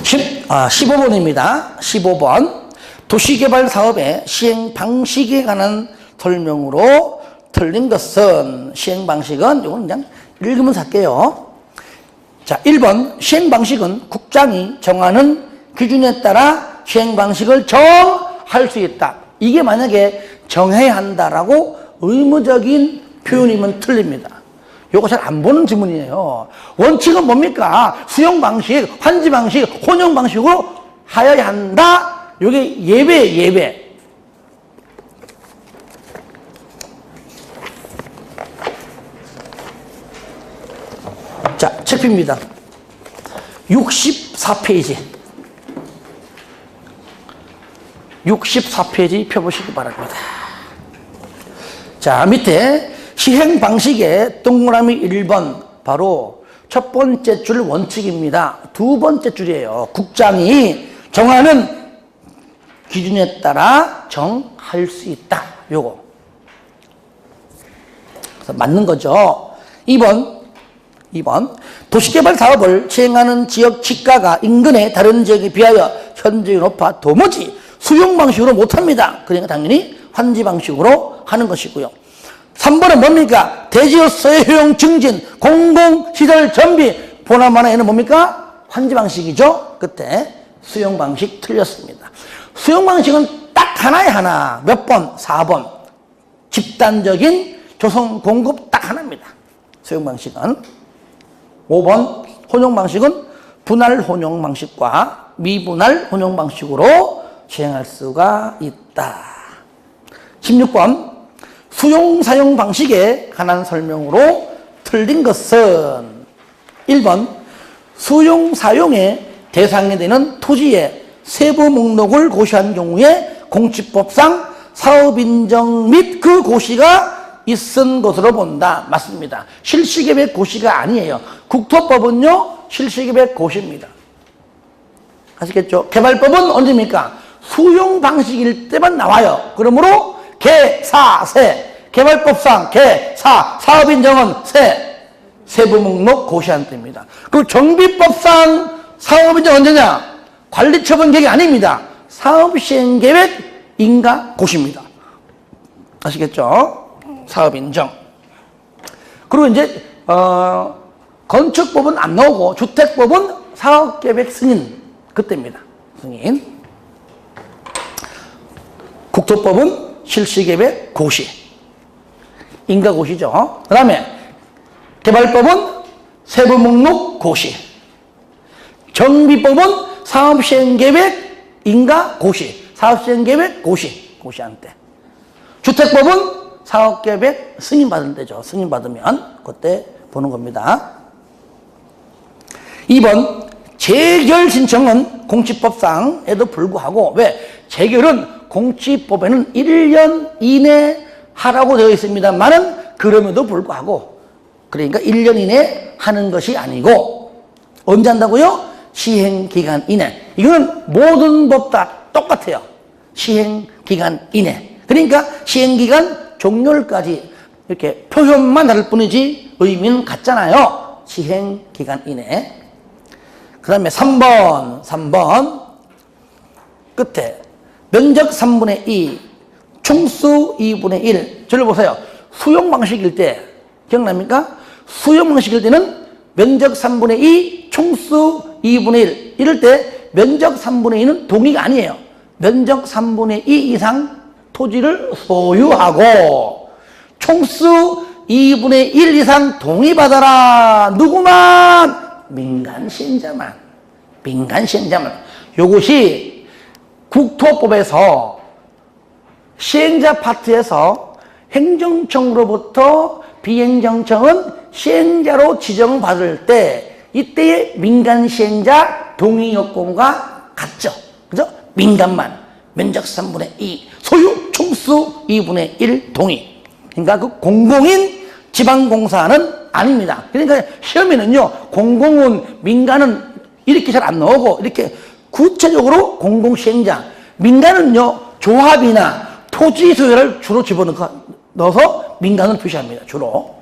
15번입니다. 15번. 도시개발 사업의 시행 방식에 관한 설명으로 틀린 것은, 시행 방식은, 이건 그냥 읽으면서 할게요. 자, 1번. 시행 방식은 국장이 정하는 기준에 따라 시행 방식을 정할 수 있다. 이게 만약에 정해야 한다라고 의무적인 표현이면 틀립니다. 요거 잘 안 보는 지문이에요. 원칙은 뭡니까? 수용 방식, 환지 방식, 혼용 방식으로 하여야 한다. 요게 예배. 자, 책입니다. 64페이지. 64페이지 펴보시기 바랍니다. 자, 밑에 시행 방식의 동그라미 1번, 바로 첫 번째 줄 원칙입니다. 두 번째 줄이에요. 국장이 정하는 기준에 따라 정할 수 있다. 요거. 그래서 맞는 거죠. 2번. 도시개발 사업을 시행하는 지역 지가가 인근의 다른 지역에 비하여 현저히 높아 도무지 수용 방식으로 못합니다. 그러니까 당연히 환지 방식으로 하는 것이고요. 3번은 뭡니까? 대지로서의 효용 증진, 공공시설 정비, 보나마나에는 뭡니까? 환지 방식이죠. 그때 수용 방식 틀렸습니다. 수용 방식은 딱 하나에 하나. 몇 번? 4번. 집단적인 조성 공급 딱 하나입니다. 수용 방식은. 5번 혼용 방식은 분할 혼용 방식과 미분할 혼용 방식으로 시행할 수가 있다. 16번 수용 사용 방식에 관한 설명으로 틀린 것은, 1번 수용 사용의 대상이 되는 토지의 세부 목록을 고시한 경우에 공지법상 사업 인정 및 그 고시가 있은 것으로 본다. 맞습니다. 실시계획 고시가 아니에요. 국토법은요 실시계획 고시입니다. 아시겠죠? 개발법은 언제입니까? 수용 방식일 때만 나와요. 그러므로 개사세, 개발법상 개사, 사업인정은 세부 목록 고시한 때입니다. 그리고 정비법상 사업인정 언제냐? 관리처분 계획이 아닙니다. 사업시행계획 인가 고시입니다. 아시겠죠? 사업인정. 그리고 이제 건축법은 안 나오고 주택법은 사업계획 승인, 그때입니다. 승인. 국토법은 실시계획 고시, 인가고시죠. 그 다음에 개발법은 세부목록 고시, 정비법은 사업시행계획 인가고시, 사업시행계획 고시한 때. 주택법은 사업계획 승인받을 때죠. 승인받으면 그때 보는 겁니다. 2번 재결 신청은 공지법상에도 불구하고, 왜? 재결은 공지법에는 1년 이내 하라고 되어 있습니다만은, 그럼에도 불구하고, 그러니까 1년 이내 하는 것이 아니고 언제 한다고요? 시행기간 이내. 이거는 모든 법 다 똑같아요. 시행기간 이내. 그러니까 시행기간 종료일까지 이렇게 표현만 다를 뿐이지 의미는 같잖아요. 시행기간 이내. 그 다음에 3번 끝에 면적 3분의 2, 총수 2분의 1. 저를 보세요. 수용 방식일 때 기억납니까? 수용 방식일 때는 면적 3분의 2, 총수 2분의 1. 이럴 때 면적 3분의 2는 동의가 아니에요. 면적 3분의 2 이상 토지를 소유하고 총수 2분의 1 이상 동의받아라. 누구만? 민간 시행자만. 요것이 국토법에서 시행자 파트에서 행정청으로부터 비행정청은 시행자로 지정받을 때 이때의 민간 시행자 동의 요건과 같죠. 그죠? 민간만. 면적 3분의 2, 소유 총수 2분의 1 동의. 그러니까 그 공공인 지방공사는 아닙니다. 그러니까 시험에는요, 공공은, 민간은 이렇게 잘 안 나오고, 이렇게 구체적으로 공공시행자, 민간은요, 조합이나 토지 소유를 주로 집어넣어서 민간을 표시합니다. 주로.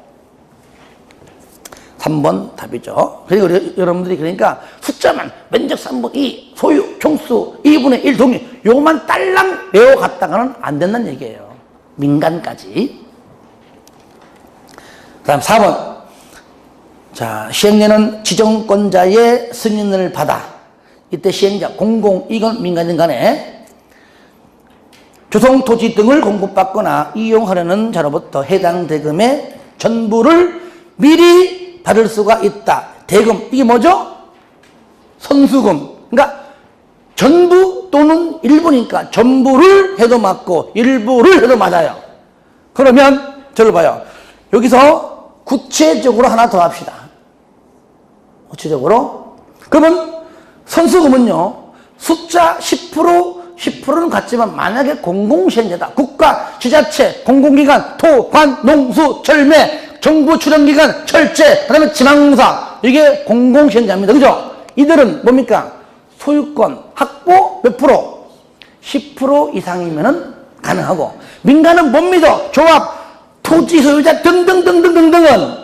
3번 답이죠. 그리고 여러분들이 그러니까 숫자만 면적 3분의 2, 소유, 총수 2분의 1 동의 요것만 딸랑 외워갔다가는 안 된다는 얘기예요. 민간까지. 그 다음 4번. 자, 시행령은 지정권자의 승인을 받아 이때 시행자, 공공, 이건 민간인 간에 조성 토지 등을 공급받거나 이용하려는 자로부터 해당 대금의 전부를 미리 받을 수가 있다. 대금, 이게 뭐죠? 선수금. 그러니까 전부 또는 일부니까 전부를 해도 맞고 일부를 해도 맞아요. 그러면 저를 봐요. 여기서 구체적으로 하나 더 합시다. 구체적으로. 그러면 선수금은요, 숫자 10%는 같지만 만약에 공공시행자다. 국가, 지자체, 공공기관, 토, 관, 농수, 철매, 정부 출연기관, 철제, 그 다음에 지방공사. 이게 공공시행자입니다. 그죠? 이들은 뭡니까? 소유권, 확보 몇 프로? 10% 이상이면은 가능하고. 민간은 뭡니다? 조합, 토지 소유자 등등등등등등은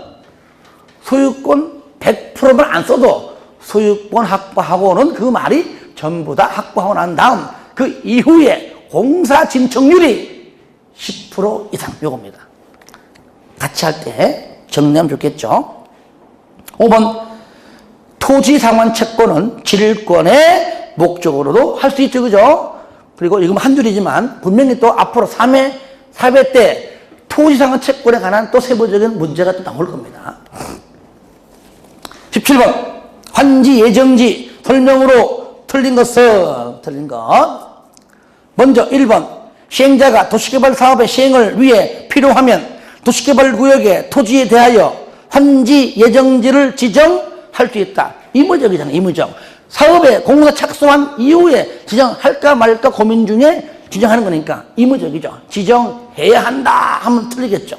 소유권 100%만 안 써도 소유권 확보하고는 그 말이 전부 다 확보하고 난 다음 그 이후에 공사 진척률이 10% 이상 요겁니다. 같이 할 때 정리하면 좋겠죠. 5번 토지 상환 채권은 질권의 목적으로도 할 수 있죠. 그죠? 그리고 이건 한 줄이지만 분명히 또 앞으로 4회 때 토지 상환 채권에 관한 또 세부적인 문제가 또 나올 겁니다. 17번 환지 예정지 설명으로 틀린 것은 틀린 것. 먼저 1번 시행자가 도시개발 사업의 시행을 위해 필요하면 도시개발구역의 토지에 대하여 환지 예정지를 지정할 수 있다. 의무적이잖아요. 의무적. 사업에 공사 착수한 이후에 지정할까 말까 고민 중에 지정하는 거니까 의무적이죠. 지정해야 한다 하면 틀리겠죠.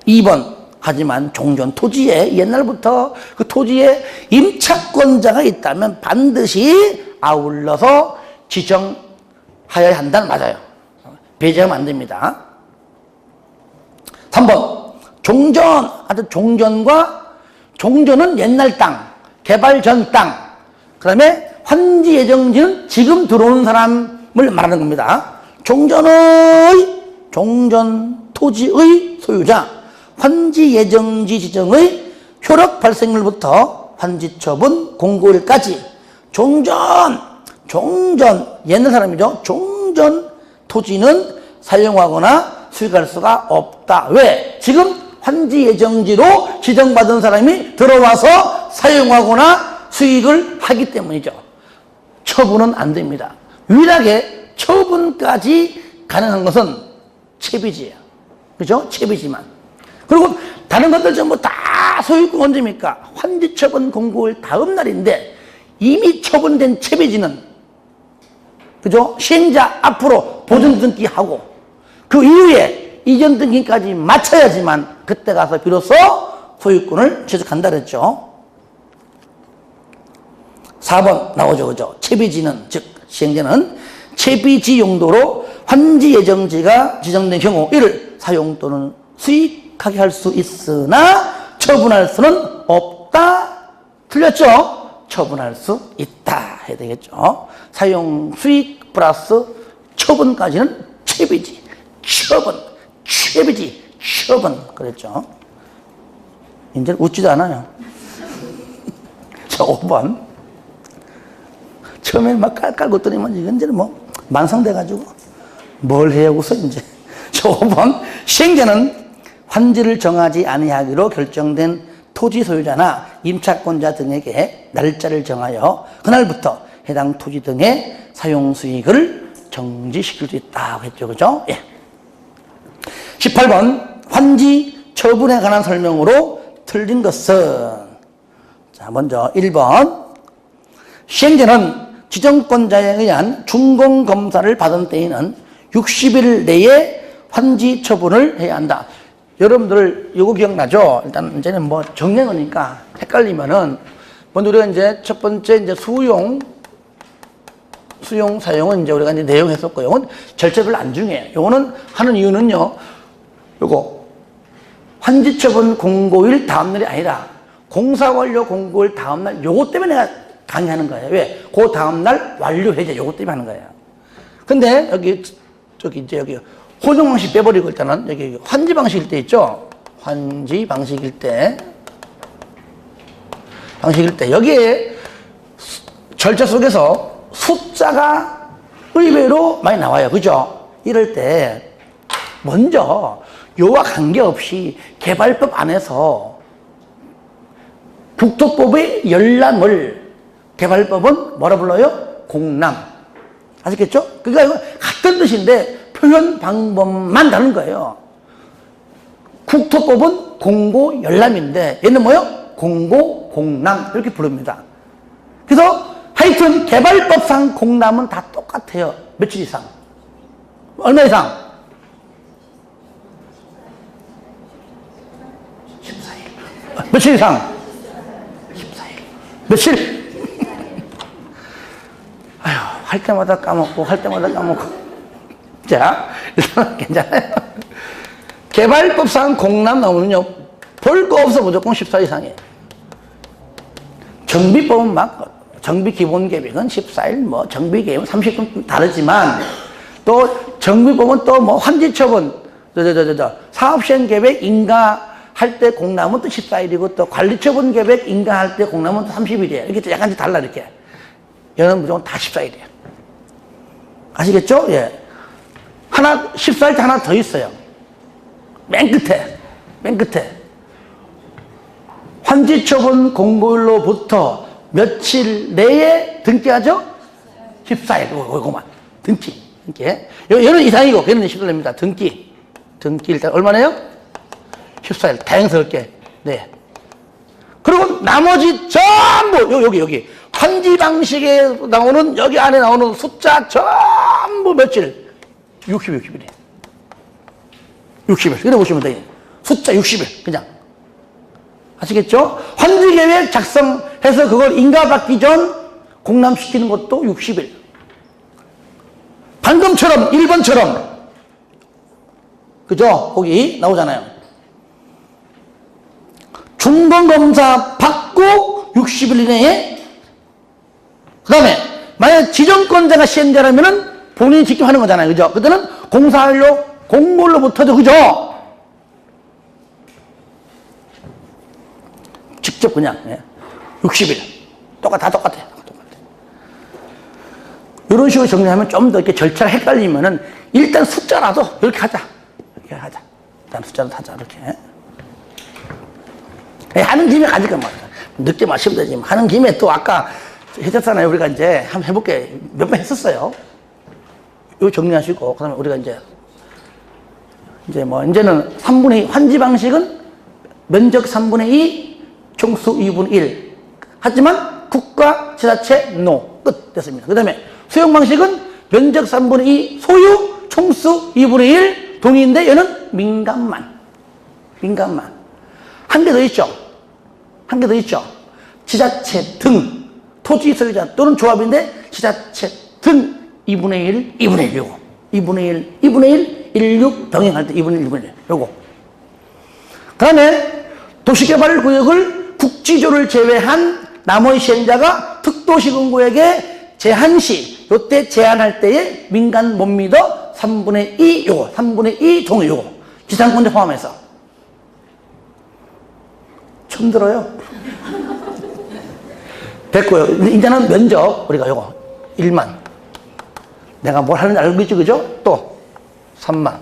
2번 하지만 종전 토지에 옛날부터 그 토지에 임차권자가 있다면 반드시 아울러서 지정하여야 한다는 맞아요. 배제하면 안 됩니다. 3번 종전, 아주 종전은 옛날 땅, 개발 전 땅, 그 다음에 환지 예정지는 지금 들어오는 사람을 말하는 겁니다. 종전 토지의 소유자, 환지 예정지 지정의 효력 발생일부터 환지 처분 공고일까지 종전 옛날 사람이죠. 종전 토지는 사용하거나 수익할 수가 없다. 왜? 지금 환지 예정지로 지정받은 사람이 들어와서 사용하거나 수익을 하기 때문이죠. 처분은 안 됩니다. 유일하게 처분까지 가능한 것은 채비지예요. 그죠? 채비지만. 그리고 다른 것들 전부 다 소유권 언제입니까? 환지 처분 공고일 다음 날인데 이미 처분된 채비지는 그죠? 시행자 앞으로 보존 등기하고 그 이후에 이전 등기까지 마쳐야지만 그때 가서 비로소 소유권을 취득한다 그랬죠. 4번 나오죠. 그죠? 채비지는, 즉 시행자는 채비지 용도로 환지 예정지가 지정된 경우 이를 사용 또는 수익하게 할 수 있으나 처분할 수는 없다. 틀렸죠? 처분할 수 있다 해야 되겠죠. 사용 수익 플러스 처분까지는 채비지. 처분 그랬죠. 이제 웃지도 않아요. 자, 5번 처음에 막 깔깔 웃더니만 이제는 뭐 만성돼가지고 뭘 해야 웃어 이제. 자, 5번 시행자는 환지를 정하지 아니하기로 결정된 토지 소유자나 임차권자 등에게 날짜를 정하여 그날부터 해당 토지 등의 사용 수익을 정지시킬 수 있다고 했죠. 그죠? 예. 18번 환지 처분에 관한 설명으로 틀린 것은 자, 먼저 1번 시행자는 지정권자에 의한 준공검사를 받은 때에는 60일 내에 환지 처분을 해야 한다. 여러분들 이거 기억나죠? 일단 이제는 뭐 정량어니까 헷갈리면은 먼저 우리가 이제 첫 번째 이제 수용 사용은 이제 우리가 이제 내용했었고요. 이건 절차별로 안 중요해요. 요거는 하는 이유는요. 요거 환지처분 공고일 다음날이 아니라 공사 완료 공고일 다음날 요거 때문에 내가 강의하는 거예요. 왜? 그 다음날 완료 해제 요거 때문에 하는 거예요. 근데 여기 혼용 방식 빼버리고 일단은 여기 환지 방식일 때 있죠? 환지 방식일 때 여기에 절차 속에서 숫자가 의외로 많이 나와요. 그죠? 이럴 때 먼저 요와 관계없이 개발법 안에서 국토법의 열람을 개발법은 뭐라 불러요? 공람. 아시겠죠? 그러니까 같은 뜻인데 표현 방법만 다른 거예요. 국토법은 공고 열람인데 얘는 뭐요? 공고 공람 이렇게 부릅니다. 그래서 하여튼 개발법상 공람은 다 똑같아요. 며칠 이상? 얼마 이상? 14일. 며칠 이상? 14일. 며칠? 아휴, 할 때마다 까먹고, 자, 일단 괜찮아요. 개발법상 공람 나오면요, 볼 거 없어 무조건 14일 이상이에요. 정비법은 정비 기본 계획은 14일, 정비 계획은 30분 다르지만, 또 정비법은 또 환지처분, 사업시행 계획 인가할 때 공람은 또 14일이고, 또 관리처분 계획 인가할 때 공람은 또 30일이에요. 이렇게 약간씩 달라, 이렇게. 얘는 무조건 다 14일이에요. 아시겠죠? 예. 14일 때 하나 더 있어요. 맨 끝에. 환지처분 공고일로부터 며칠 내에 등기하죠? 14일. 이거만. 등기. 얘는 이상이고, 걔는 14일입니다. 등기 일단 얼마나요? 14일. 다행스럽게. 네. 그리고 나머지 전부, 여기. 환지 방식에 나오는, 여기 안에 나오는 숫자 전부 며칠? 60일이에요. 60일. 이래 보시면 돼요. 숫자 60일. 그냥. 아시겠죠? 환지 계획 작성해서 그걸 인가받기 전 공람시키는 것도 60일. 방금처럼, 1번처럼. 그죠? 거기 나오잖아요. 중간검사 받고 60일 이내에, 그 다음에, 만약 지정권자가 시행자라면은 본인이 직접 하는 거잖아요. 그죠? 그때는 공사완료 공고일로부터죠. 그죠? 직접 그냥, 60일. 다 똑같아요. 이런 식으로 정리하면 좀 더 이렇게 절차가 헷갈리면은 일단 숫자라도 이렇게 하자. 일단 숫자라도 하자. 이렇게. 하는 김에 가니까 늦게 마시면 되지. 하는 김에 또 아까 했었잖아요. 우리가 이제 한번 해볼게. 몇 번 했었어요. 이거 정리하시고, 그 다음에 우리가 이제는 3분의 2, 환지 방식은 면적 3분의 2, 총수 2분의 1. 하지만 국가, 지자체, NO. 끝. 됐습니다. 그 다음에 수용 방식은 면적 3분의 2, 소유, 총수 2분의 1. 동의인데 얘는 민간만. 한 개 더 있죠. 지자체 등. 토지 소유자 또는 조합인데 지자체 등 2분의 1 요거. 2분의 1, 16 병행할 때 2분의 1 요거. 그 다음에 도시개발구역을 국지조를 제외한 나머지 시행자가 특도시군구역에 제한시, 요때 제한할 때에 민간 못 믿어 3분의 2 요거. 3분의 2 동의 요거. 지상권자 포함해서. 처음 들어요. 됐고요. 이제는 면적, 우리가 요거. 1만. 내가 뭘 하는지 알고 있죠, 그죠? 또, 3만.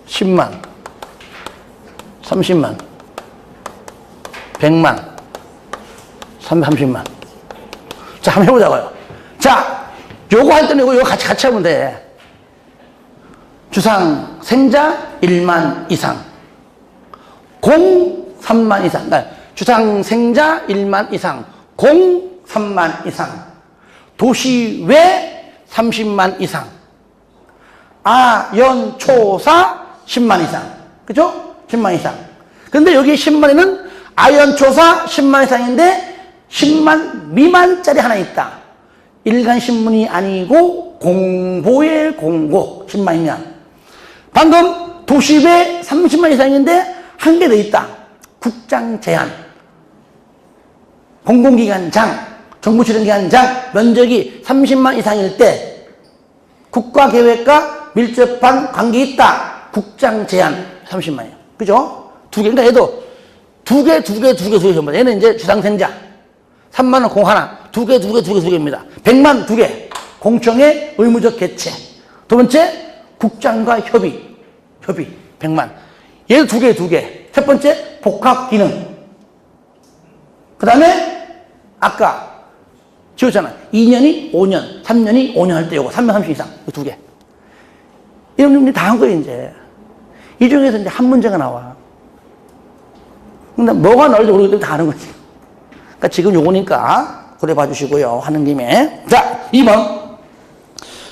10만. 30만. 100만. 330만. 자, 한번 해보자고요. 자, 요거 할 때는 요거 같이 하면 돼. 주상, 생자 1만 이상. 공 3만 이상. 그러니까 주상, 생자 1만 이상. 공 3만 이상. 도시 외 30만 이상. 연, 초사 10만 이상. 그죠? 10만 이상. 근데 여기 10만에는 아연, 초사 10만 이상인데 10만 미만짜리 하나 있다. 일간신문이 아니고 공보의 공고 10만이면. 방금 도시배 30만 이상인데 한 개 더 있다. 국장 제한. 공공기관장, 정부출연기관장 면적이 30만 이상일 때 국가계획과 밀접한 관계 있다. 국장 제한 30만이에요. 그죠? 두 개인가 해도 두 개 전부. 얘는 이제 주상생자. 3만 원 공 하나. 두 개입니다. 100만 두 개. 공청회 의무적 개최. 두 번째, 국장과 협의. 100만. 얘도 두 개. 첫 번째, 복합 기능. 그 다음에, 아까 지웠잖아. 2년이 5년, 3년이 5년 할 때 요거. 330 이상. 이 두 개. 이런 분들이 다 한 거예요, 이제. 이 중에서 이제 한 문제가 나와. 근데 뭐가 나올지 모르기 때문에 다 하는 거지. 그러니까 지금 요거니까 그래 봐주시고요. 하는 김에. 자, 2번.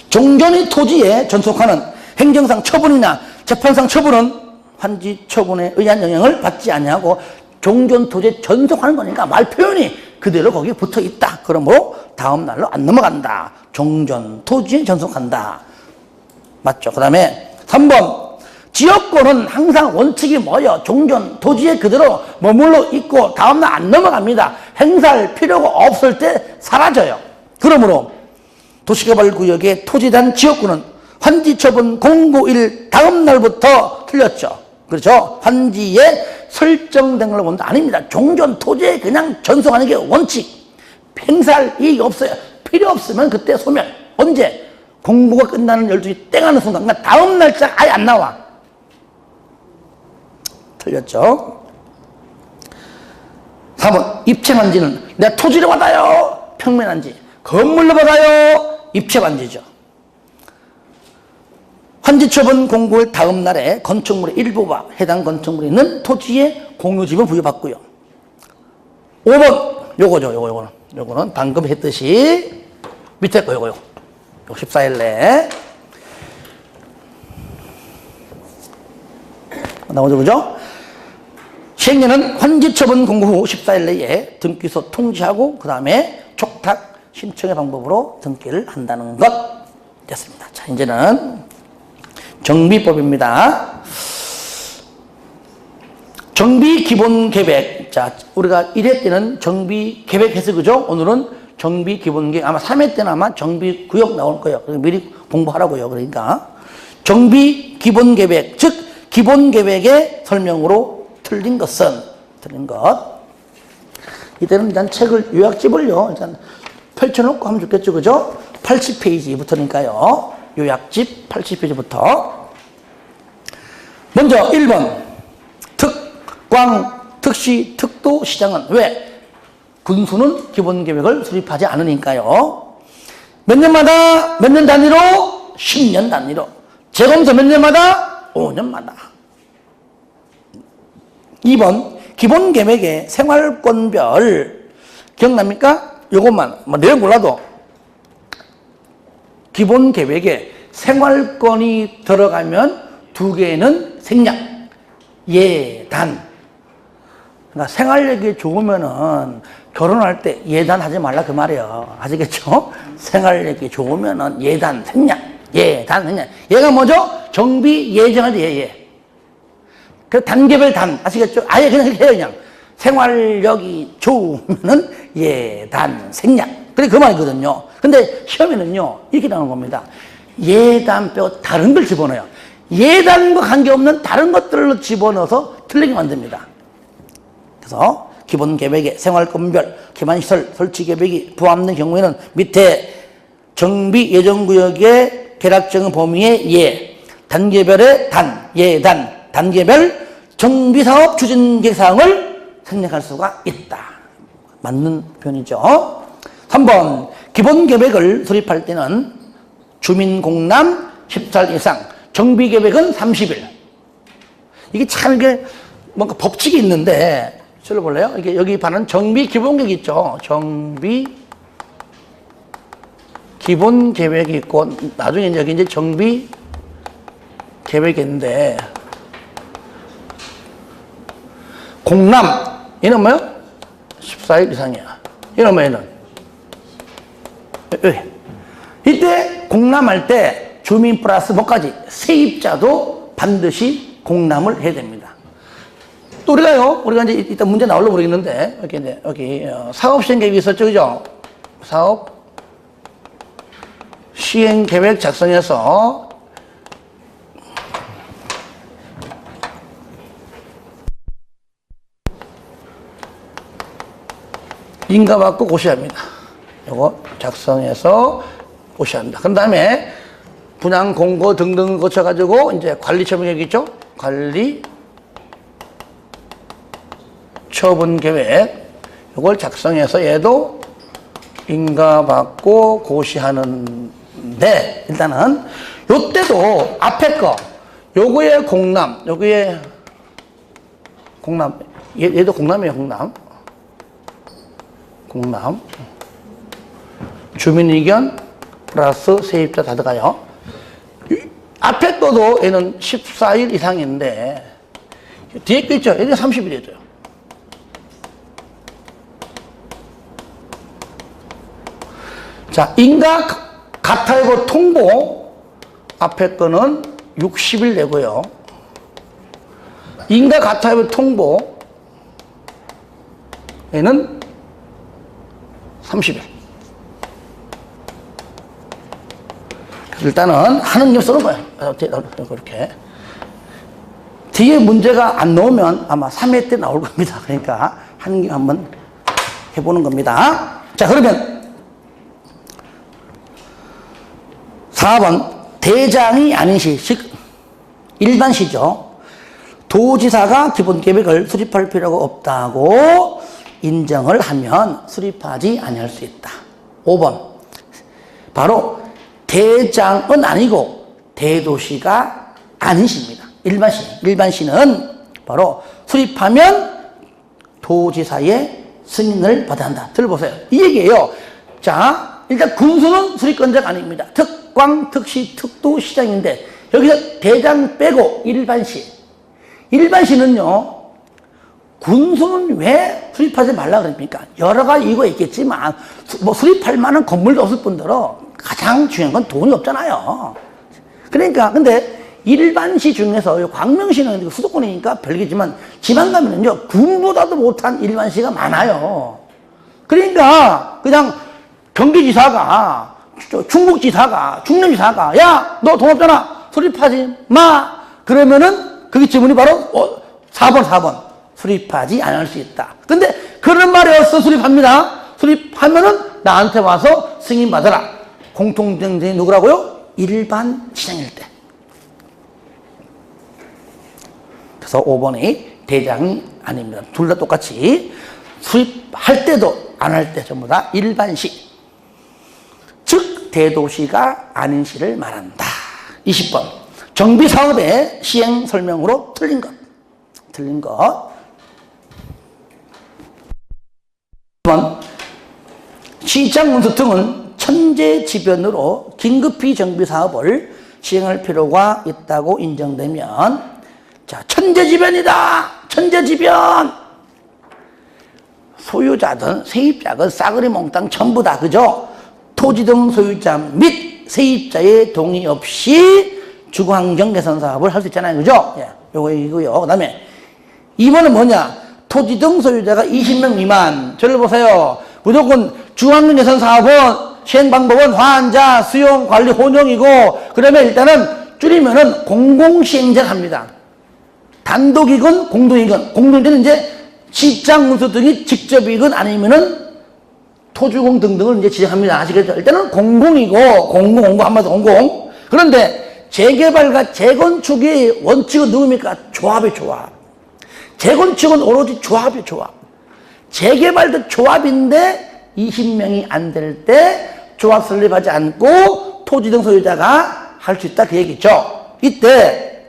종전의 토지에 전속하는 행정상 처분이나 재판상 처분은 환지 처분에 의한 영향을 받지 아니하고 종전 토지에 전속하는 거니까 말 표현이 그대로 거기에 붙어 있다. 그러므로 다음 날로 안 넘어간다. 종전 토지에 전속한다. 맞죠? 그 다음에 3번. 지역권은 항상 원칙이 뭐예요? 종전 토지에 그대로 머물러 있고 다음날 안 넘어갑니다. 행사할 필요가 없을 때 사라져요. 그러므로 도시개발구역의 토지단 지역구는 환지처분 공고일 다음 날부터 틀렸죠. 그렇죠? 환지에 설정된 걸로 본다. 아닙니다. 종전 토지에 그냥 전속하는 게 원칙. 행사할 이익이 없어요. 필요 없으면 그때 소멸. 언제? 공부가 끝나는 12시 땡 하는 순간. 그러니까 다음 날짜 아예 안 나와. 틀렸죠? 3번. 입체반지는 내가 토지를 받아요. 평면한지. 건물로 받아요. 입체반지죠. 환지처분 공고일 다음 날에 건축물의 일부와 해당 건축물이 있는 토지에 공유지분 부여받고요. 5번. 요거는 방금 했듯이 밑에 거 요거 14일 내에 나오죠, 그죠? 시행령은 환지처분 공고 후 14일 내에 등기소 통지하고 그 다음에 촉탁 신청의 방법으로 등기를 한다는 것 됐습니다. 자, 이제는 정비법입니다. 정비기본계획. 자, 우리가 1회 때는 정비계획해서 그죠? 오늘은 정비기본계획. 아마 3회 때는 아마 정비구역 나올 거예요. 미리 공부하라고요. 그러니까 정비기본계획, 즉 기본계획의 설명으로 틀린 것. 이때는 일단 책을 요약집을요. 일단 펼쳐놓고 하면 좋겠죠, 그죠? 80페이지부터니까요. 요약집 80페이지부터. 먼저 1번. 특광, 특시, 특도 시장은 왜? 군수는 기본계획을 수립하지 않으니까요. 몇 년마다, 몇 년 단위로? 10년 단위로. 재검사 몇 년마다? 5년마다. 2번. 기본계획의 생활권별. 기억납니까? 요것만, 내용 몰라도 기본 계획에 생활권이 들어가면 두 개는 생략, 예단. 그러니까 생활력이 좋으면은 결혼할 때 예단 하지 말라 그 말이에요. 아시겠죠? 생활력이 좋으면은 예단, 생략, 예단, 생략. 얘가 뭐죠? 정비 예정할 때 예. 그 단계별 단, 아시겠죠? 아예 그냥 이렇게 해요, 그냥. 생활력이 좋으면은 예단, 생략. 그래, 그 말이거든요. 근데 시험에는요, 이렇게 나오는 겁니다. 예단 빼고 다른 걸 집어넣어요. 예단과 관계없는 다른 것들을 집어넣어서 틀리게 만듭니다. 그래서 기본 계획에 생활권별, 기반시설 설치 계획이 포함된 경우에는 밑에 정비 예정구역의 계략적인 범위의 예, 단계별의 단, 예단, 단계별 정비사업 추진계획 사항을 생략할 수가 있다. 맞는 표현이죠. 3번. 기본계획을 수립할 때는 주민공람 10살 이상, 정비계획은 30일. 이게 참 이게 뭔가 법칙이 있는데, 들어볼래요? 이게 여기 반은 정비기본계획 있죠. 정비기본계획이 있고, 나중에 여기 이제 정비계획인데, 공람, 얘는 뭐요? 14일 이상이야. 얘는 뭐예요? 이때 공람할 때 주민 플러스 뭐까지? 세입자도 반드시 공람을 해야 됩니다. 또 우리가 이제 이따 문제 나오려고 그러겠는데, 여기 사업 시행 계획이 있었죠, 그죠? 사업 시행 계획 작성해서 인가받고 고시합니다. 요거 작성해서 고시합니다. 그 다음에 분양 공고 등등 거쳐가지고 이제 관리 처분 계획 있죠? 관리 처분 계획 요걸 작성해서 얘도 인가받고 고시하는데 일단은 요때도 앞에 거 요거의 공람 요거의 공람 얘도 공람이에요. 공람 주민의견 플러스 세입자 다 들어가요. 앞에 거도 얘는 14일 이상인데 뒤에 거 있죠? 얘는 30일이죠. 자, 인가 가타이버 통보 앞에 거는 60일 내고요. 인가 가타이버 통보 얘는 30일. 일단은 하는 게 쓰는 거예요. 그렇게. 뒤에 문제가 안 나오면 아마 3회 때 나올 겁니다. 그러니까 하는 게 한번 해보는 겁니다. 자, 그러면 4번 대장이 아닌 시, 즉 일반 시죠. 도지사가 기본 계획을 수립할 필요가 없다고 인정을 하면 수립하지 아니할 수 있다. 5번 바로 대장은 아니고 대도시가 아닌 시입니다. 일반 시는 바로 수립하면 도지사의 승인을 받아야 한다. 들어보세요. 이 얘기예요. 자, 일단 군수는 수립권자가 아닙니다. 특광, 특시, 특도 시장인데 여기서 대장 빼고 일반시는요 군수는 왜 수립하지 말라 그럽니까? 여러 가지 이유가 있겠지만 뭐 수립할 만한 건물도 없을 뿐더러 가장 중요한 건 돈이 없잖아요. 그러니까 근데 일반시 중에서 광명시는 수도권이니까 별개지만 지방 가면은요 군보다도 못한 일반시가 많아요. 그러니까 그냥 경기지사가 충북지사가 충남지사가 야 너 돈 없잖아 수립하지 마 그러면은 그게 지문이 바로 4번 수립하지 않을 수 있다. 근데 그런 말이 없어. 수립합니다. 수립하면은 나한테 와서 승인 받아라. 공통정쟁이 누구라고요? 일반 시장일 때. 그래서 5번이 대장이 아닙니다. 둘 다 똑같이 수립할 때도 안 할 때 전부 다 일반시, 즉 대도시가 아닌 시를 말한다. 20번 정비사업의 시행 설명으로 틀린 것. 1번 시장 문서 등은 천재지변으로 긴급히 정비사업을 시행할 필요가 있다고 인정되면 자 천재지변이다. 천재지변 소유자든 세입자든 싸그리 몽땅 전부 다 그죠? 토지 등 소유자 및 세입자의 동의 없이 주거환경 개선 사업을 할 수 있잖아요. 그죠? 예, 요거 이거요. 그 다음에 2번은 뭐냐? 토지 등 소유자가 20명 미만. 저를 보세요. 무조건 주거환경 개선 사업은 시행 방법은 환자, 수용, 관리, 혼용이고 그러면 일단은 줄이면은 공공시행자를 합니다. 단독이건 공동이건 공동이건 이제 시장 문서 등이 직접이건 아니면은 토주공 등등을 이제 지정합니다. 아시겠죠? 일단은 공공이고 공공 한마디로 공공. 그런데 재개발과 재건축의 원칙은 누굽니까? 조합의 조합. 재건축은 오로지 조합의 조합. 재개발도 조합인데 20명이 안 될 때 조합 설립하지 않고 토지 등 소유자가 할 수 있다 그 얘기죠. 이때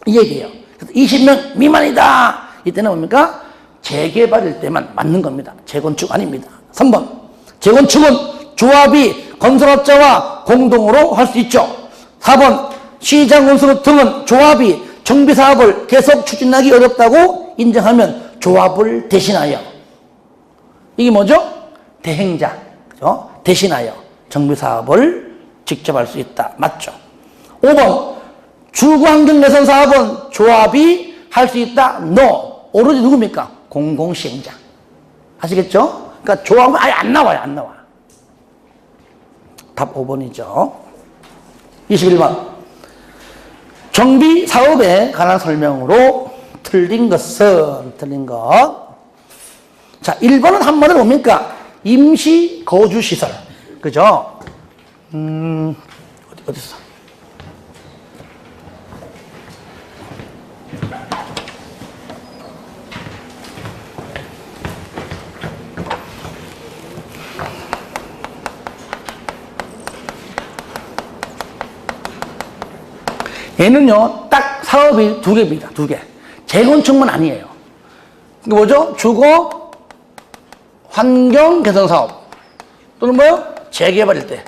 이 얘기예요. 20명 미만이다. 이때는 뭡니까? 재개발일 때만 맞는 겁니다. 재건축 아닙니다. 3번 재건축은 조합이 건설업자와 공동으로 할 수 있죠. 4번 시장 건설 등은 조합이 정비사업을 계속 추진하기 어렵다고 인정하면 조합을 대신하여 이게 뭐죠? 대행자 그죠? 대신하여 정비사업을 직접 할 수 있다. 맞죠? 5번 주거환경 개선 사업은 조합이 할 수 있다? No. 오로지 누굽니까? 공공시행자. 아시겠죠? 그러니까 조합은 아예 안 나와요. 안 나와. 답 5번이죠. 21번. 정비 사업에 관한 설명으로 틀린 것은, 틀린 것. 자, 1번은 한 번에 뭡니까? 임시 거주시설. 그죠? 어딨어? 얘는요, 딱 사업이 두 개입니다. 두 개. 재건축만 아니에요. 이게 뭐죠? 주거 환경 개선 사업. 또는 뭐요? 재개발일 때.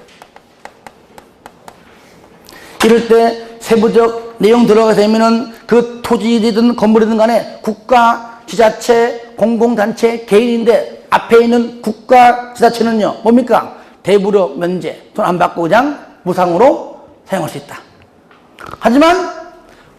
이럴 때 세부적 내용 들어가게 되면은 그 토지이든 건물이든 간에 국가, 지자체, 공공단체, 개인인데 앞에 있는 국가, 지자체는요, 뭡니까? 대부료 면제. 돈 안 받고 그냥 무상으로 사용할 수 있다. 하지만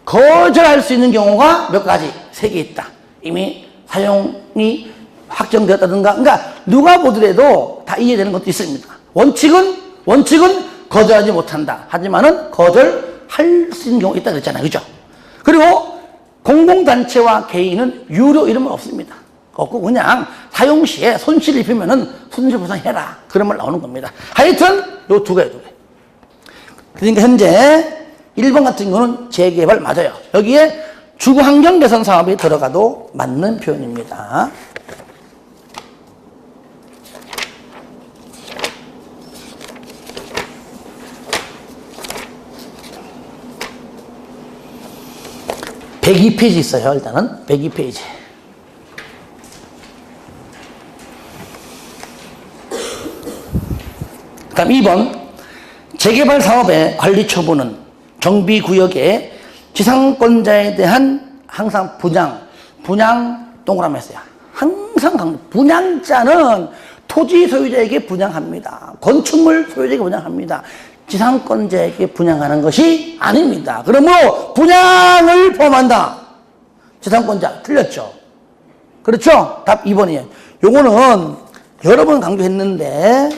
거절할 수 있는 경우가 몇 가지, 3개 있다. 이미 사용이 확정되었다든가, 그러니까 누가 보더라도 다 이해되는 것도 있습니다. 원칙은 거절하지 못한다. 하지만은 거절할 수 있는 경우가 있다 그랬잖아요. 그죠? 그리고 공공단체와 개인은 유료 이런 건 없습니다. 없고 그냥 사용 시에 손실을 입히면은 손실보상해라. 그런 말 나오는 겁니다. 하여튼 요 두 개. 그러니까 현재 1번 같은 경우는 재개발 맞아요. 여기에 주거환경 개선 사업이 들어가도 맞는 표현입니다. (102페이지) 있어요. 일단은 102페이지. 다음 2번. 재개발 사업의 관리 처분은 정비구역의 지상권자에 대한 항상 분양 동그라미 했어요. 항상 분양자는 토지 소유자에게 분양합니다. 건축물 소유자에게 분양합니다. 지상권자에게 분양하는 것이 아닙니다. 그러므로 분양을 포함한다. 지상권자 틀렸죠? 그렇죠? 답 2번이에요. 요거는 여러 번 강조했는데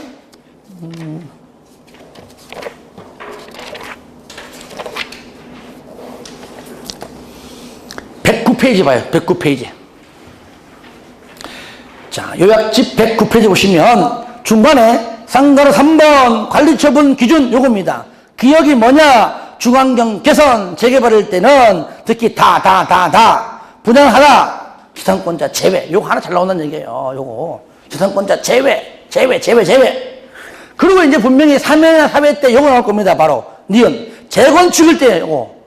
109페이지 봐요. 109페이지. 자, 요약집 109페이지 보시면 중간에 상가로 3번 관리처분 기준 요겁니다. 기억이 뭐냐? 주거환경 개선 재개발일 때는 특히 다 분양하라. 지상권자 제외. 요거 하나 잘 나온다는 얘기예요. 요거 지상권자 제외. 그리고 이제 분명히 3회나 4회 때 요거 나올 겁니다. 바로 니은 재건축일 때 요거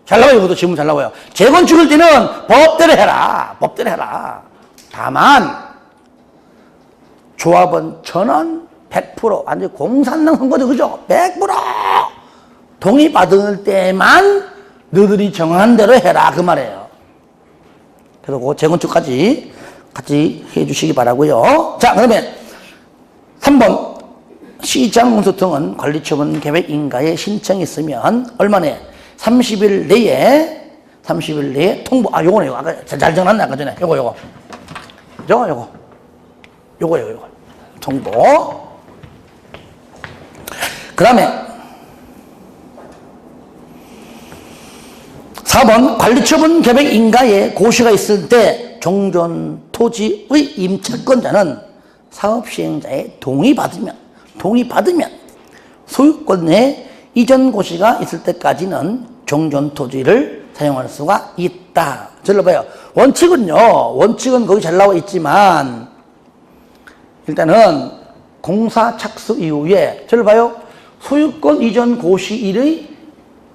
잘 나와요. 이것도 질문 잘 나와요. 재건축일 때는 법대로 해라. 다만 조합은 전원 100% 완전 공산당 선거죠. 그죠? 100% 동의받을 때만 너희들이 정한 대로 해라. 그 말이에요. 그래서 그 재건축까지 같이 해주시기 바라고요. 자, 그러면 3번 시장공사 등은 관리처분 계획 인가에 신청이 있으면 얼마나 30일 내에 통보. 요거네. 아까 잘 정놨네. 아까 전에. 요거. 통보. 그 다음에 4번 관리처분 계획 인가에 고시가 있을 때 종전 토지의 임차권자는 사업시행자의 동의받으면 소유권 내 이전 고시가 있을 때까지는 종전 토지를 사용할 수가 있다. 저를 봐요. 원칙은 거기 잘 나와 있지만 일단은 공사 착수 이후에 저를 봐요. 소유권 이전 고시일의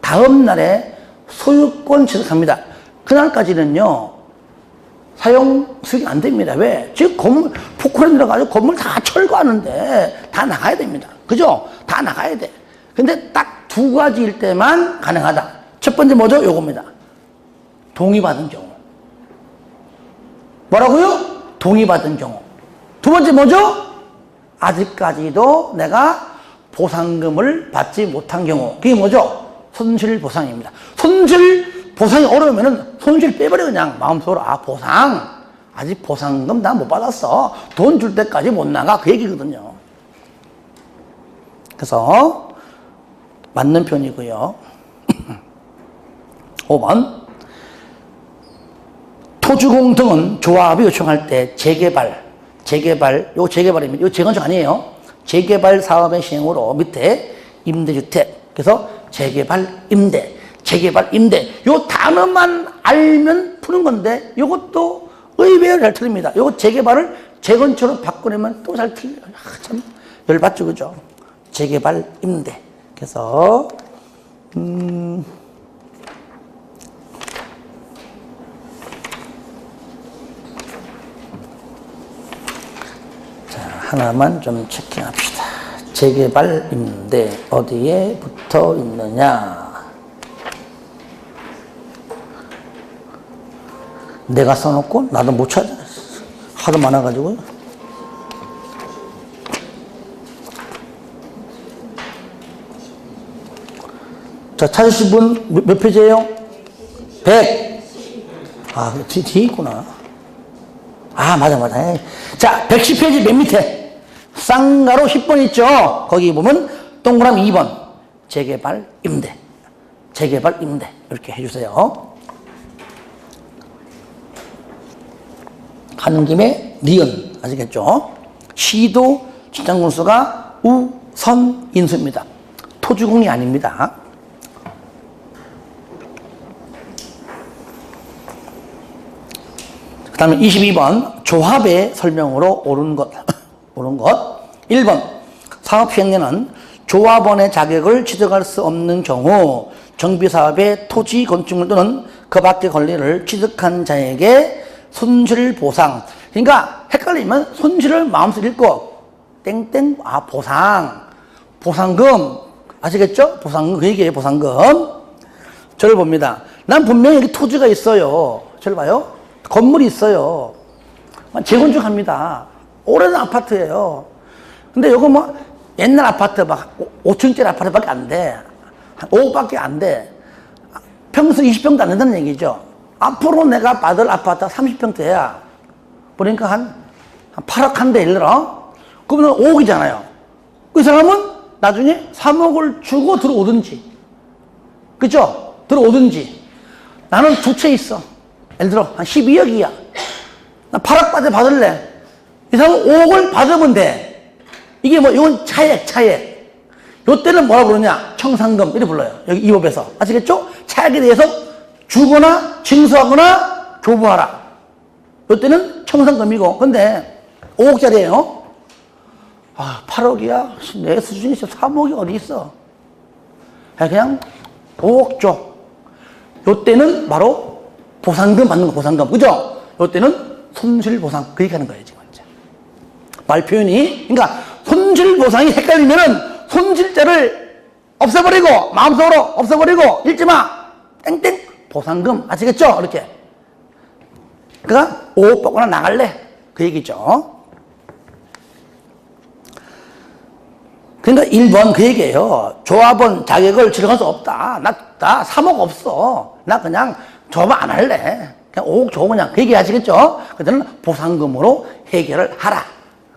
다음 날에 소유권 취득합니다. 그날까지는요 사용 수익이 안 됩니다. 왜? 지금 건물 포크레인 들어가지고 건물 다 철거하는데 다 나가야 됩니다. 그죠? 다 나가야 돼. 근데 딱 두 가지일 때만 가능하다. 첫 번째 뭐죠? 요겁니다. 동의받은 경우. 뭐라고요? 동의받은 경우. 두 번째 뭐죠? 아직까지도 내가 보상금을 받지 못한 경우. 그게 뭐죠? 손실보상입니다. 손실보상이 어려우면은 손실 빼버려 그냥 마음속으로. 아, 보상. 아직 보상금 나 못 받았어. 돈 줄 때까지 못 나가. 그 얘기거든요. 그래서 맞는 편이고요. 5번. 토주공 등은 조합이 요청할 때 요거 재개발입니다. 이거 재건축 아니에요. 재개발 사업의 시행으로 밑에 임대주택. 그래서 재개발 임대. 요 단어만 알면 푸는 건데 요것도 의외로 잘 틀립니다. 요거 재개발을 재건축으로 바꾸려면 또 잘 틀려요. 참 열받죠, 그죠? 재개발 임대. 그래서 하나만 좀 체킹합시다. 재개발 임대 어디에 붙어 있느냐? 내가 써놓고 나도 못 찾아. 하도 많아가지고요. 자, 찾으신 분 몇 페이지예요? 100. 아, 뒤에 있구나. 아, 맞아. 자, 110페이지 맨 밑에 쌍가로 10번 있죠? 거기 보면 동그라미 2번 재개발 임대 이렇게 해주세요. 하는 김에 니은 아시겠죠? 시도 지장군수가 우선인수입니다. 토주공이 아닙니다. 그 다음에 22번 조합의 설명으로 옳은 것 1번 사업시행료는 조합원의 자격을 취득할 수 없는 경우 정비사업의 토지 건축물 또는 그 밖의 권리를 취득한 자에게 손실보상. 그러니까 헷갈리면 손실을 마음속에 읽고 땡땡 보상금 아시겠죠? 보상금 그 얘기예요. 보상금. 저를 봅니다. 난 분명히 여기 토지가 있어요. 저를 봐요. 건물이 있어요. 재건축합니다. 오래된 아파트예요. 근데 요거 뭐 옛날 아파트 막 5층짜리 아파트밖에 안 돼. 한 5억밖에 안 돼. 평수 20평도 안 된다는 얘기죠. 앞으로 내가 받을 아파트가 30평대야. 그러니까 한 8억 한대 예를 들어. 그러면 5억이잖아요. 그 사람은 나중에 3억을 주고 들어오든지. 그죠? 들어오든지. 나는 두 채 있어. 예를 들어 한 12억이야. 나 8억까지 받을래. 이 사람은 5억을 받으면 돼. 이게 뭐 이건 차액. 요때는 뭐라 부르냐? 청산금 이렇게 불러요. 여기 이 법에서. 아시겠죠? 차액에 대해서 주거나 징수하거나 교부하라. 요때는 청산금이고. 근데 5억짜리예요. 아, 8억이야. 내 수준이 있어. 3억이 어디 있어? 그냥 5억 줘. 요때는 바로 보상금 받는 거, 보상금. 그죠? 요때는 손실보상. 그 얘기 하는 거예요, 지금. 말 표현이. 그러니까 손실보상이 헷갈리면은 손실자를 없애버리고, 마음속으로 없애버리고, 읽지 마. 땡땡. 보상금. 아시겠죠? 이렇게. 그러니까 5억 받거나 나갈래. 그 얘기죠. 그러니까 1번 그 얘기예요. 조합원 자격을 취득할 수 없다. 나 3억 없어. 나 그냥 조합 안 할래. 그냥 5억 줘 그냥. 그 얘기 아시겠죠? 그때는 보상금으로 해결을 하라.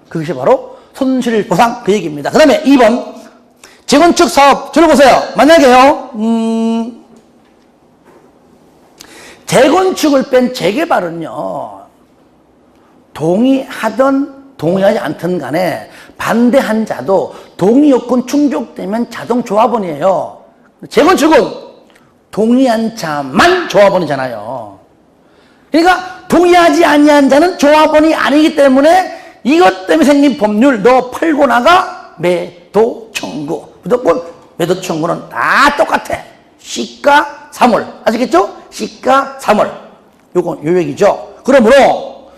그것이 바로 손실보상 그 얘기입니다. 그 다음에 2번 재건축 사업 들어보세요. 만약에요 재건축을 뺀 재개발은요 동의하든 동의하지 않든 간에 반대한 자도 동의 요건 충족되면 자동 조합원이에요. 재건축은 동의한 자만 조합원이잖아요. 그러니까 동의하지 아니한 자는 조합원이 아니기 때문에 이것 때문에 생긴 법률, 너 팔고 나가 매도 청구. 무조건 매도 청구는 다 똑같아. 시가 3월. 아시겠죠? 시가 3월. 요건 요 얘기죠. 그러므로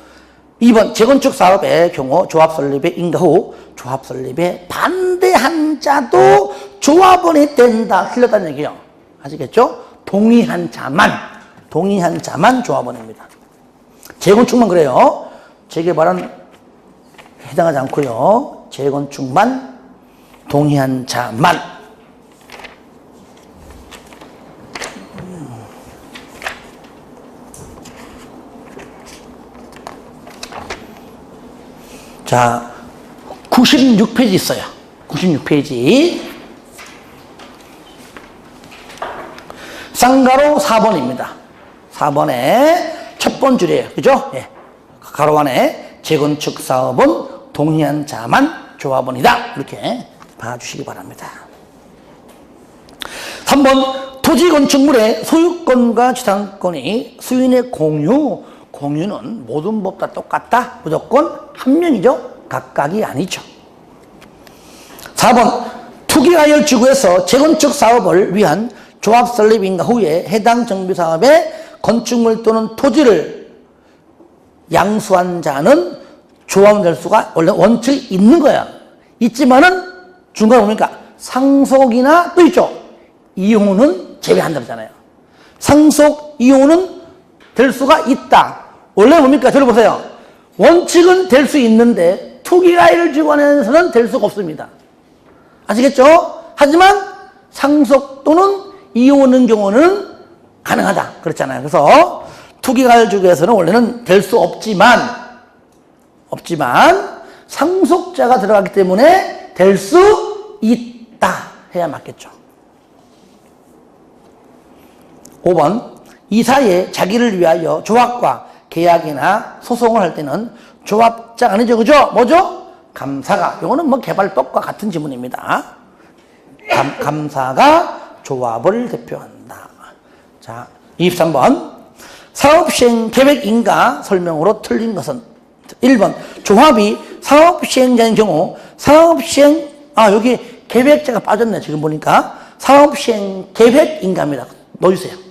2번 재건축 사업의 경우 조합 설립에 인가 후 조합 설립에 반대한 자도 조합원이 된다. 틀렸다는 얘기예요. 아시겠죠? 동의한 자만 조합원입니다. 재건축만 그래요. 재개발은 해당하지 않고요. 재건축만 동의한 자만. 자, 96페이지 있어요. 96페이지. 쌍가로 4번입니다. 4번에 첫 번 줄이에요. 그죠? 예. 가로 안에 재건축 사업은 동의한 자만 조합원이다. 이렇게 봐주시기 바랍니다. 3번 토지 건축물의 소유권과 지상권이 수인의 공유는 모든 법 다 똑같다. 무조건 한 명이죠. 각각이 아니죠. 4번 투기하여 지구에서 재건축 사업을 위한 조합 설립 인가 후에 해당 정비 사업의 건축물 또는 토지를 양수한 자는 조합원 될 수가 원래 원칙이 있는 거야. 있지만은 중간에 보니까 상속이나 또 있죠. 이혼은 제외한다 그러잖아요. 상속, 이혼은 될 수가 있다. 원래 뭡니까? 저를 보세요. 원칙은 될 수 있는데 투기가액을 주관해서는 될 수가 없습니다. 아시겠죠? 하지만 상속 또는 이혼의 경우는 가능하다. 그렇잖아요. 그래서 투기가액을 주기 위해서는 원래는 될 수 없지만 상속자가 들어가기 때문에 될 수 있다 해야 맞겠죠. 5번 이사에 자기를 위하여 조합과 계약이나 소송을 할 때는 조합자가 아니죠. 그죠? 뭐죠? 감사가. 이거는 뭐 개발법과 같은 지문입니다. 감사가 조합을 대표한다. 자, 23번 사업시행 계획인가 설명으로 틀린 것은 1번 조합이 사업시행자인 경우 사업시행 여기 계획자가 빠졌네. 지금 보니까 사업시행 계획인가입니다. 넣어주세요.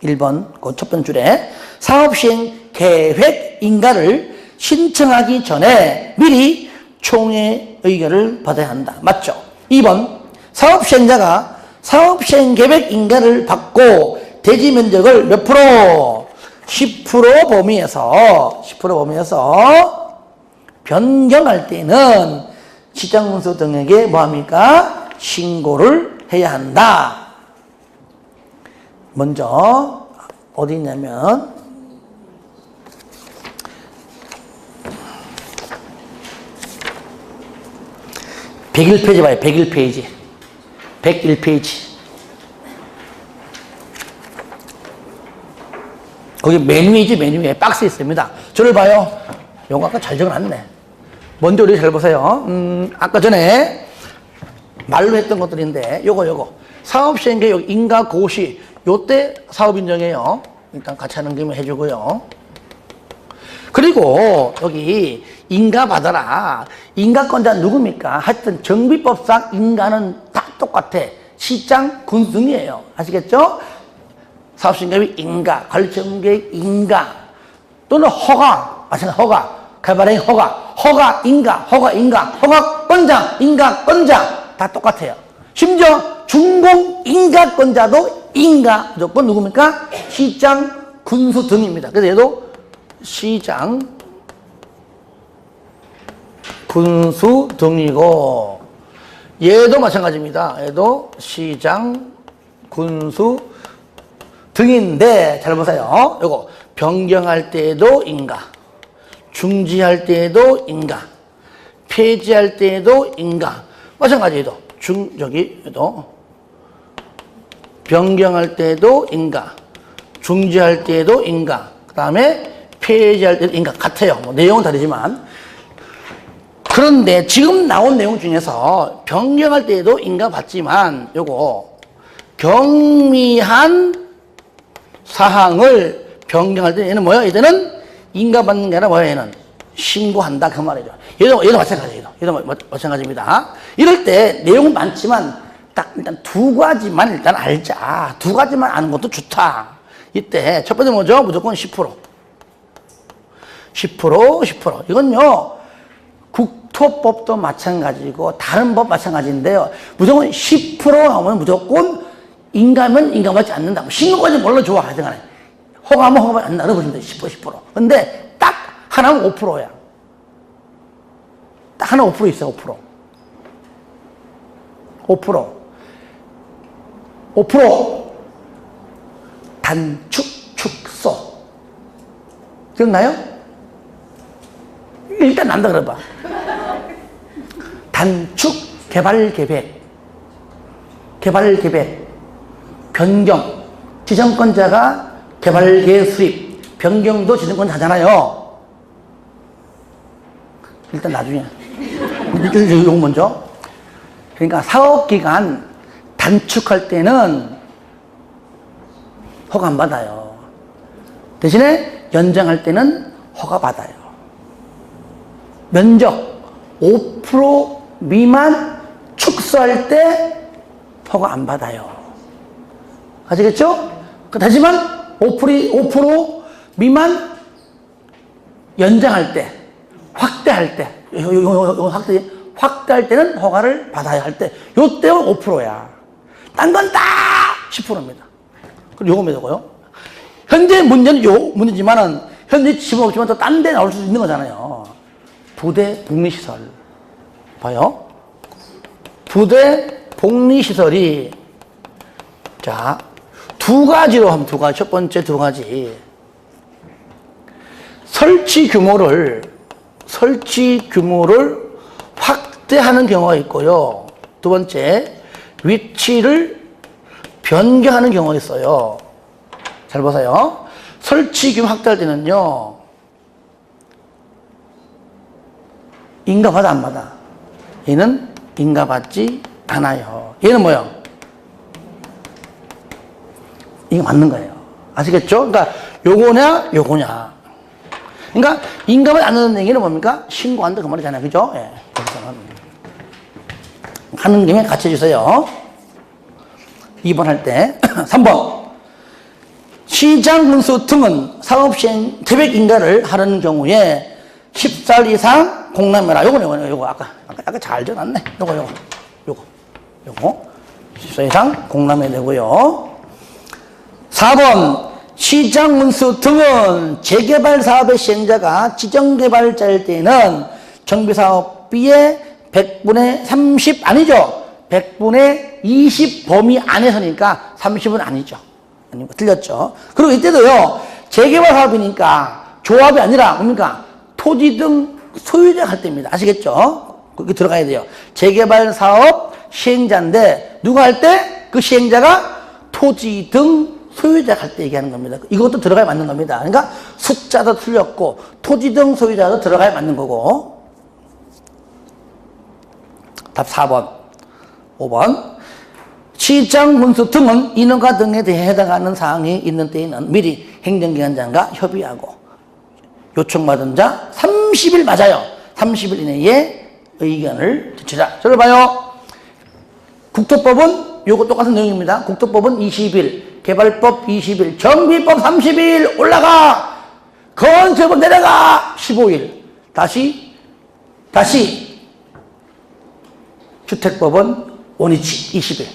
1번 그 첫 번째 줄에 사업시행 계획인가를 신청하기 전에 미리 총회 의견을 받아야 한다. 맞죠? 2번 사업시행자가 사업시행 계획인가를 받고 대지 면적을 몇 프로? 10% 범위에서 변경할 때는 시장군수 등에게 뭐합니까? 신고를 해야 한다. 먼저 어디 있냐면 101페이지 봐요. 101페이지. 거기 메뉴에 박스 있습니다. 저를 봐요. 요거 아까 잘 적어놨네. 먼저 우리 잘 보세요. 아까 전에 말로 했던 것들인데 요거 사업시행계획 인가 고시 요때 사업인정이에요. 일단 같이 하는 김에 해주고요. 그리고 여기 인가 받아라. 인가권자 누굽니까? 하여튼 정비법상 인가는 다 똑같아. 시장 군수등이에요. 아시겠죠? 사업시행계획 인가, 관리처분계획 인가, 또는 허가, 개발행 허가 인가, 허가권장, 인가권장 다 똑같아요. 심지어 준공 인가권자도 인가 무조건 누굽니까? 시장 군수 등입니다. 그래서 얘도 시장 군수 등이고 얘도 마찬가지입니다. 얘도 시장 군수 등인데 잘 보세요. 요거 변경할 때에도 인가, 중지할 때에도 인가, 폐지할 때에도 인가. 마찬가지로 얘도 변경할 때에도 인가, 중지할 때에도 인가, 그 다음에 폐지할 때도 인가 같아요. 뭐 내용은 다르지만. 그런데 지금 나온 내용 중에서 변경할 때에도 인가 받지만 요거 경미한 사항을 변경할 때 얘는 뭐야? 얘는 인가받는 게 아니라 뭐야? 얘는 신고한다 그 말이죠. 얘도 마찬가지예요. 얘도 마찬가지입니다. 이럴 때 내용은 많지만 딱 일단 두 가지만 일단 알자. 두 가지만 아는 것도 좋다. 이때 첫 번째 뭐죠? 무조건 10%. 10%. 이건요 국토법도 마찬가지고 다른 법 마찬가지인데요. 무조건 10% 나오면 무조건 인가면 인가받지 않는다. 뭐 신고까지 몰라 좋아. 하여튼간에 허가하면 허가받지 않는다. 알아보시면 돼요. 10%. 근데 딱 하나는 5%야. 딱 하나 5% 있어. 5% 단축 축소. 기억나요? 일단 난다 그래봐. 단축, 개발 계획, 변경, 지정권자가 개발계획 수립, 변경도 지정권자잖아요. 일단 나중에. 이거 먼저. 그러니까 사업기간 단축할 때는 허가 안 받아요. 대신에 연장할 때는 허가 받아요. 면적 5% 미만 축소할 때 허가 안 받아요. 아시겠죠? 하지만 5% 미만 연장할 때, 확대할 때, 확대할 때는 허가를 받아야 할 때, 요때는 5%야. 딴 건 다 10%입니다. 그럼 요거 뭐고요? 현재 문제는 문제지만은, 현재 지분 없지만 또 딴 데 나올 수 있는 거잖아요. 부대 복리시설. 봐요. 부대 복리시설이, 자, 두 가지로 하면 두 가지. 첫 번째 두 가지. 설치 규모를 확대하는 경우가 있고요. 두 번째, 위치를 변경하는 경우가 있어요. 잘 보세요. 설치 규모 확대할 때는요, 인가받아 안 받아? 얘는 인가받지 않아요. 얘는 뭐요? 이게 맞는 거예요. 아시겠죠? 그러니까 요거냐 요거냐. 그러니까 인가받지 않는 얘기는 뭡니까? 신고한다 그 말이잖아요. 그죠? 예. 그래서는 하는 김에 같이 해주세요. 2번 할 때. 3번. 시장 군수 등은 사업시행 계획 인가를 하는 경우에 10살 이상 공람해라. 요거 아까 잘 적었네. 요거 10살 이상 공람해야 되고요. 4번. 시장 군수 등은 재개발 사업의 시행자가 지정개발자일 때는 정비사업비의 100분의 30 아니죠? 100분의 20 범위 안에서니까 30은 아니죠. 아니고 틀렸죠. 그리고 이때도요, 재개발 사업이니까 조합이 아니라 뭡니까? 토지 등 소유자 할 때입니다. 아시겠죠? 거기 들어가야 돼요. 재개발 사업 시행자인데 누가 할 때? 그 시행자가 토지 등 소유자 할 때 얘기하는 겁니다. 이것도 들어가야 맞는 겁니다. 그러니까 숫자도 틀렸고 토지 등 소유자도 들어가야 맞는 거고. 답 4번. 5번. 시장 군수 등은 인허가 등에 대해 해당하는 사항이 있는 때에는 미리 행정기관장과 협의하고 요청받은 자 30일 맞아요. 30일 이내에 의견을 제출하라. 저를 봐요. 국토법은 요거 똑같은 내용입니다. 국토법은 20일, 개발법 20일, 정비법 30일 올라가! 건설법 내려가! 15일. 다시 주택법은 원위치 20일.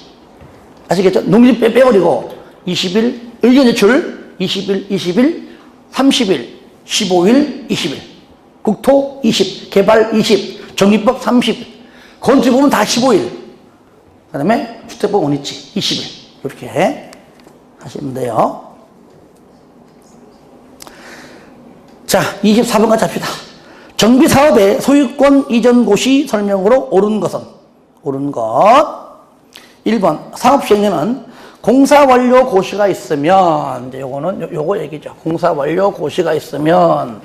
아시겠죠? 농지 빼버리고 20일, 의견 제출 20일, 30일, 15일, 20일. 국토 20, 개발 20, 정비법 30, 건축법은 다 15일. 그 다음에 주택법 원위치 20일. 이렇게 하시면 돼요. 자, 24번까지 합시다. 정비사업의 소유권 이전 고시 설명으로 옳은 것. 1번, 사업시행에는 공사 완료 고시가 있으면, 이제 요거 얘기죠. 공사 완료 고시가 있으면,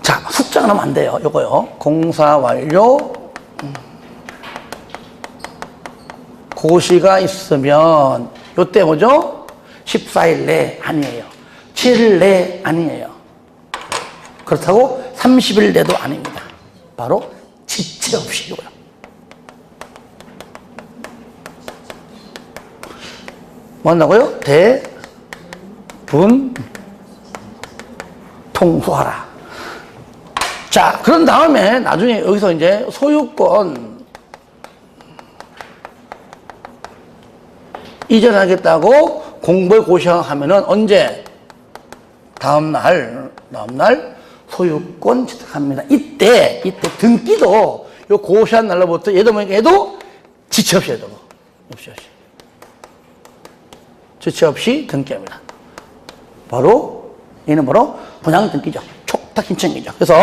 자, 숫자가 나면 안 돼요. 요거요. 공사 완료 고시가 있으면, 요때 뭐죠? 14일 내 아니에요. 7일 내 아니에요. 그렇다고 30일 내도 아닙니다. 바로 지체 없이고요. 뭐 한다고요? 대분 통수하라. 자, 그런 다음에 나중에 여기서 이제 소유권 이전하겠다고 공부에 고시하면은 언제? 다음날 소유권 취득합니다. 이때 등기도 요 고시한 날로부터 얘도 뭐니까 얘도 지체 없이 해도 지체 없이 등기합니다. 바로 얘는 바로 분양 등기죠. 촉탁 신청이죠. 그래서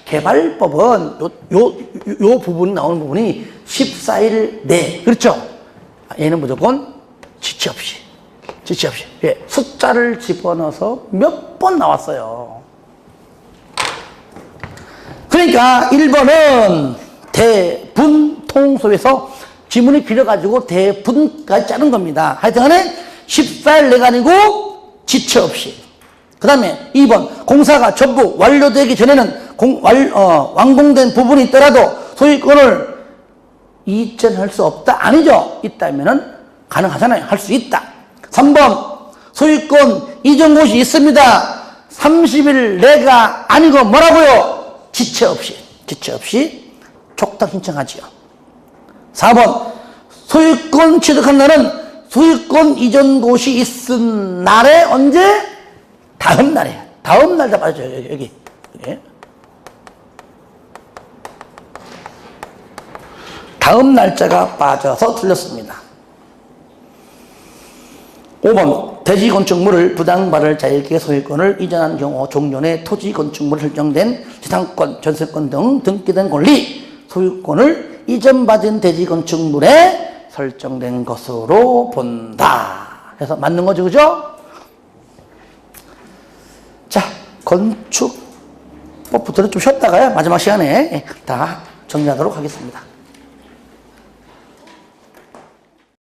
개발법은 요 부분이 나오는 부분이 14일 내. 그렇죠? 얘는 무조건 지체 없이. 예, 숫자를 집어넣어서 몇 번 나왔어요. 그러니까 1번은 대분통속에서 지문이 길어가지고 대분까지 자른 겁니다. 하여튼간에 14일 내가 아니고 지체 없이. 그 다음에 2번 공사가 전부 완료되기 전에는 완공된 부분이 있더라도 소유권을 이전할 수 없다. 아니죠. 있다면은 가능하잖아요. 할 수 있다. 3번 소유권 이전 곳이 있습니다. 30일 내가 아니고 뭐라고요? 지체 없이 촉탁 신청하지요. 4번 소유권 취득한 날은 소유권 이전 곳이 있은 날에 언제? 다음 날에. 다음 날 잡아야죠. 여기. 다음 날짜가 빠져서 틀렸습니다. 5번 대지 건축물을 부당발을 자에게 소유권을 이전한 경우 종전에 토지 건축물 설정된 지상권, 전세권 등 등기된 권리, 소유권을 이전받은 대지 건축물에 설정된 것으로 본다. 그래서 맞는 거죠, 그죠? 자, 건축법부터는 좀 쉬었다가요 마지막 시간에 다 정리하도록 하겠습니다.